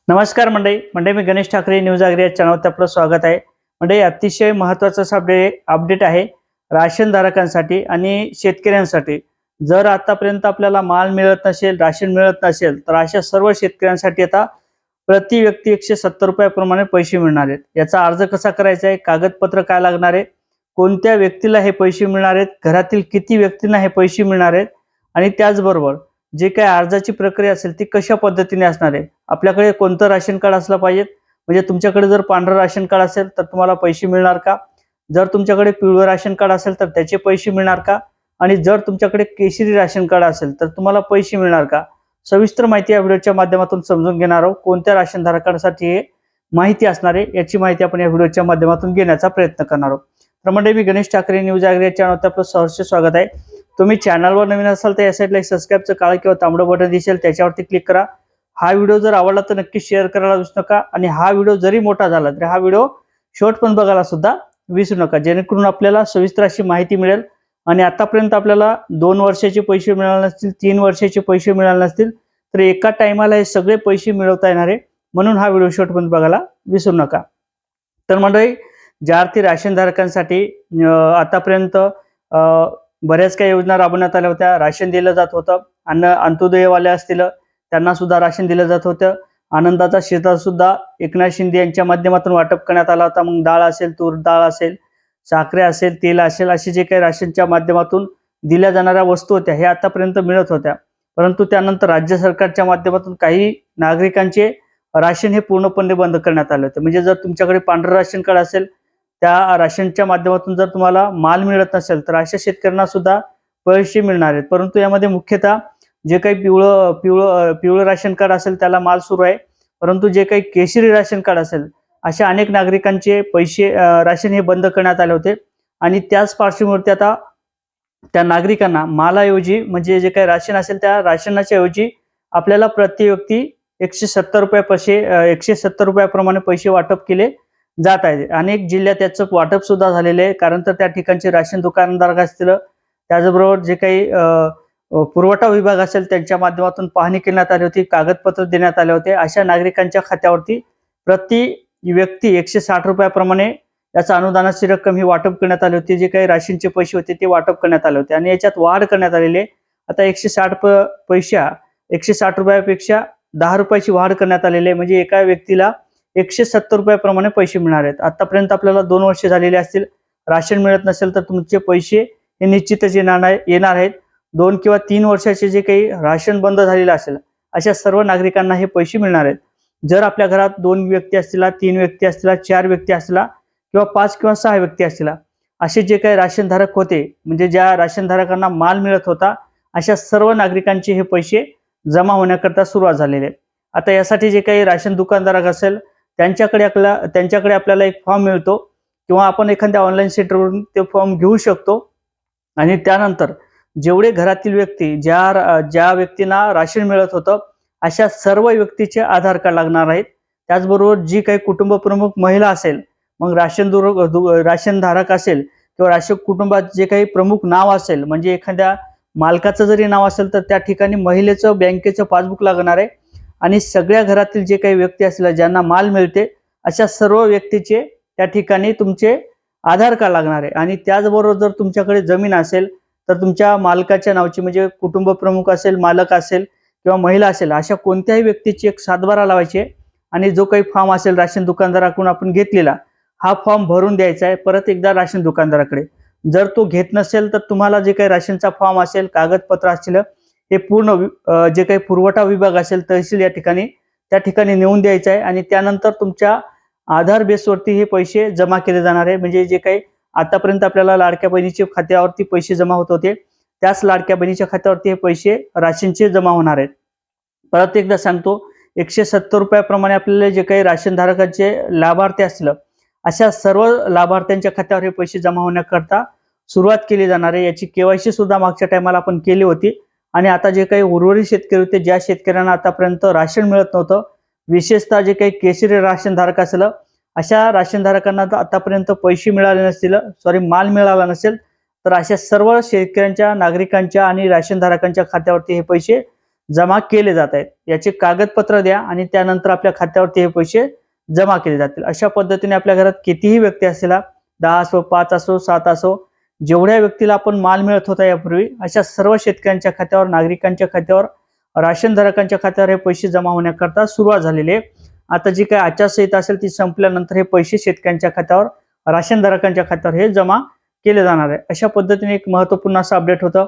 नमस्कार मंडळी मी गणेश ठाकरे न्यूज आगरी या चॅनलवर आपलं स्वागत आहे। मंडळी अतिशय महत्त्वाचा अपडेट आहे राशन धारकांसाठी आणि शेतकऱ्यांसाठी। जर आतापर्यंत आपल्याला माल मिळत नसेल, राशन मिळत नसेल, तर अशा सर्व शेतकऱ्यांसाठी आता प्रति व्यक्ती 170 रुपयाप्रमाणे पैसे मिळणार आहेत। याचा अर्ज कसा करायचा आहे, कागदपत्र काय लागणार आहे, कोणत्या व्यक्तीला हे पैसे मिळणार आहेत, घरातील किती व्यक्तींना हे पैसे मिळणार आहेत आणि त्याचबरोबर जे काही अर्जाची प्रक्रिया असेल ती कशा पद्धतीने असणार आहे, आपल्याकडे कोणतं राशन कार्ड असलं पाहिजे, म्हणजे तुमच्याकडे जर पांढरं राशन कार्ड असेल तर तुम्हाला पैसे मिळणार का, जर तुमच्याकडे पिवळं राशन कार्ड असेल तर त्याचे पैसे मिळणार का, आणि जर तुमच्याकडे केशरी राशन कार्ड असेल तर तुम्हाला पैसे मिळणार का, सविस्तर माहिती या व्हिडिओच्या माध्यमातून समजून घेणार आहोत। कोणत्या राशन धारकांसाठी हे माहिती असणार आहे याची माहिती आपण या व्हिडिओच्या माध्यमातून घेण्याचा प्रयत्न करणार आहोत। तर मंडळी मी गणेश ठाकरे न्यूज आगरी या चॅनलवर आपलं सहर्ष स्वागत आहे। तुम्ही चॅनलवर नवीन असाल तर या साईडला एक सबस्क्राइबचं काळं किंवा तांबडं बटन दिसेल, त्याच्यावरती क्लिक करा। हा व्हिडिओ जर आवडला तर नक्की शेअर करायला विसरू नका आणि हा व्हिडिओ जरी मोठा झाला तरी हा व्हिडिओ शेवटपर्यंत बघायला सुद्धा विसरू नका, जेणेकरून आपल्याला सविस्तर अशी माहिती मिळेल। आणि आतापर्यंत आपल्याला 2 वर्षाचे पैसे मिळाले नसतील, 3 वर्षाचे पैसे मिळाले नसतील, तर एका टायमाला हे सगळे पैसे मिळवता येणार आहे, म्हणून हा व्हिडिओ शेवटपर्यंत बघायला विसरू नका। तर मंडळी, ज्या अर्थी राशन धारकांसाठी आतापर्यंत बऱ्याच काही योजना राबवण्यात आल्या होत्या, राशन दिलं जात होतं, अंत्योदयवाले असतील त्यांना सुद्धा राशन दिलं जात होतं, आनंदाचा शेतात सुद्धा एकनाथ शिंदे यांच्या माध्यमातून वाटप करण्यात आला होता। मग डाळ असेल, तूर डाळ असेल, साखरे असेल, तेल असेल, असे जे काही राशनच्या माध्यमातून दिल्या जाणाऱ्या वस्तू होत्या हे आतापर्यंत मिळत होत्या। परंतु त्यानंतर राज्य सरकारच्या माध्यमातून काही नागरिकांचे राशन हे पूर्णपणे बंद करण्यात आले होते। म्हणजे जर तुमच्याकडे पांढरं राशन कार्ड असेल, त्या राशनच्या माध्यमातून जर तुम्हाला माल मिळत नसेल तर अशा शेतकऱ्यांना सुद्धा पैसे मिळणार आहेत। परंतु यामध्ये मुख्यतः जे काही पिवळं राशन कार्ड असेल त्याला माल सुरू आहे, परंतु जे काही केशरी राशन कार्ड असेल अशा अनेक नागरिकांचे पैसे राशन हे बंद करण्यात आले होते। आणि त्याच पार्श्वभूमीवरती आता त्या नागरिकांना मालाऐवजी, म्हणजे जे काही राशन असेल त्या राशनाच्या ऐवजी आपल्याला प्रति व्यक्ती 170 रुपयाप्रमाणे पैसे वाटप केले जात आहे। अनेक जिल्ह्यात त्याचं वाटप सुद्धा झालेले आहे, कारण तर त्या ठिकाणचे राशन दुकानदार असतील, त्याचबरोबर जे काही पुरवठा विभाग असेल त्यांच्या माध्यमातून पाहणी करण्यात आली होती, कागदपत्र देण्यात आले होते। अशा नागरिकांच्या खात्यावरती प्रति व्यक्ती 160 रुपयाप्रमाणे याचा अनुदानाची रक्कम ही वाटप करण्यात आली होती। जे काही राशनचे पैसे होते ते वाटप करण्यात आले होते आणि याच्यात वाढ करण्यात आलेली आहे। आता 160 रुपयापेक्षा 10 रुपयाची वाढ करण्यात आलेली आहे, म्हणजे एका व्यक्तीला 170 रुपयाप्रमाणे पैसे मिळणार आहेत। आतापर्यंत आपल्याला 2 वर्ष झालेले असतील, राशन मिळत नसेल तर तुमचे पैसे हे निश्चितच येणार आहेत। 2 किंवा 3 वर्षाचे जे काही राशन बंद झालेलं असेल अशा सर्व नागरिकांना हे पैसे मिळणार आहेत। जर आपल्या घरात 2 व्यक्ती असतील, 3 व्यक्ती असतील, 4 व्यक्ती असतील किंवा 5 किंवा 6 व्यक्ती असतील, असे जे काही राशन धारक होते, म्हणजे ज्या राशन धारकांना माल मिळत होता अशा सर्व नागरिकांचे हे पैसे जमा होण्याकरता सुरुवात झालेले आहे। आता यासाठी जे काही राशन दुकानदार असेल त्यांच्याकडे आपल्याला एक फॉर्म मिळतो, किंवा आपण एखाद्या ऑनलाईन सेंटरवरून ते फॉर्म घेऊ शकतो। आणि त्यानंतर जेवढे घरातील व्यक्ती ज्या व्यक्तींना राशन मिळत होतं अशा सर्व व्यक्तीचे आधार कार्ड लागणार आहेत। त्याचबरोबर जी काही कुटुंब प्रमुख महिला असेल, मग राशन धारक असेल किंवा राशन कुटुंबात जे काही प्रमुख नाव असेल, म्हणजे एखाद्या मालकाचं जरी नाव असेल तर त्या ठिकाणी महिलेचं बँकेचं पासबुक लागणार आहे। आणि सगळ्या घरातील जे काही व्यक्ती असतील ज्यांना माल मिळते अशा सर्व व्यक्तीचे त्या ठिकाणी तुमचे आधार कार्ड लागणार आहे। आणि त्याचबरोबर जर तुमच्याकडे जमीन असेल तर तुमच्या मालकाच्या नावाची, म्हणजे कुटुंब प्रमुख असेल, मालक असेल किंवा महिला असेल, अशा कोणत्याही व्यक्तीची एक सातबारा लावायची आहे आणि जो काही फॉर्म असेल राशन दुकानदाराकडून आपण घेतलेला हा फॉर्म भरून द्यायचा आहे परत एकदा राशन दुकानदाराकडे। जर तो घेत नसेल तर तुम्हाला जे काही राशनचा फॉर्म असेल, कागदपत्र असतील, हे पूर्ण जे काही पुरवठा विभाग असेल, तहसील त्या ठिकाणी नेऊन द्यायचं आहे। आणि त्यानंतर तुमच्या आधार बेसवरती हे पैसे जमा केले जाणार आहे। म्हणजे जे काही आतापर्यंत आपल्याला लाडक्या बहिणीच्या खात्यावरती पैसे जमा होत होते त्याच लाडक्या बहिणीच्या खात्यावरती हे पैसे राशनचे जमा होणार आहेत। परत एकदा सांगतो, 170 रुपयाप्रमाणे आपल्याला जे काही राशन धारकांचे लाभार्थी असतील अशा सर्व लाभार्थ्यांच्या खात्यावर हे पैसे जमा होण्याकरता सुरुवात केली जाणार आहे। याची केवायसी सुद्धा मागच्या टायमाला आपण केली होती। आणि आता जे काही उर्वरित शेतकरी होते, ज्या शेतकऱ्यांना आतापर्यंत राशन मिळत नव्हतं, विशेषतः जे काही केशरी राशन धारक असेल अशा राशन धारकांना आतापर्यंत पैसे मिळाले नसतील, माल मिळाला नसेल, तर अशा सर्व शेतकऱ्यांच्या, नागरिकांच्या आणि राशन धारकांच्या खात्यावरती हे पैसे जमा केले जात आहेत, याचे कागदपत्र द्या आणि त्यानंतर आपल्या खात्यावरती हे पैसे जमा केले जातील. अशा पद्धतीने आपल्या घरात कितीही व्यक्ती असेल, 10 असो, 5 असो, 7 असो, जेवढ्या व्यक्तीला आपण माल मिळत होता यापूर्वी, अशा सर्व शेतकऱ्यांच्या खात्यावर, नागरिकांच्या खात्यावर, राशन धारकांच्या खात्यावर हे पैसे जमा होण्याकरता सुरुवात झालेली आहे. आता जी काही आचारसंहिता असेल ती संपल्यानंतर हे पैसे शेतकऱ्यांच्या खात्यावर, राशन धारकांच्या खात्यावर हे जमा केले जाणार आहे. अशा पद्धतीने एक महत्त्वपूर्ण असं अपडेट होतं.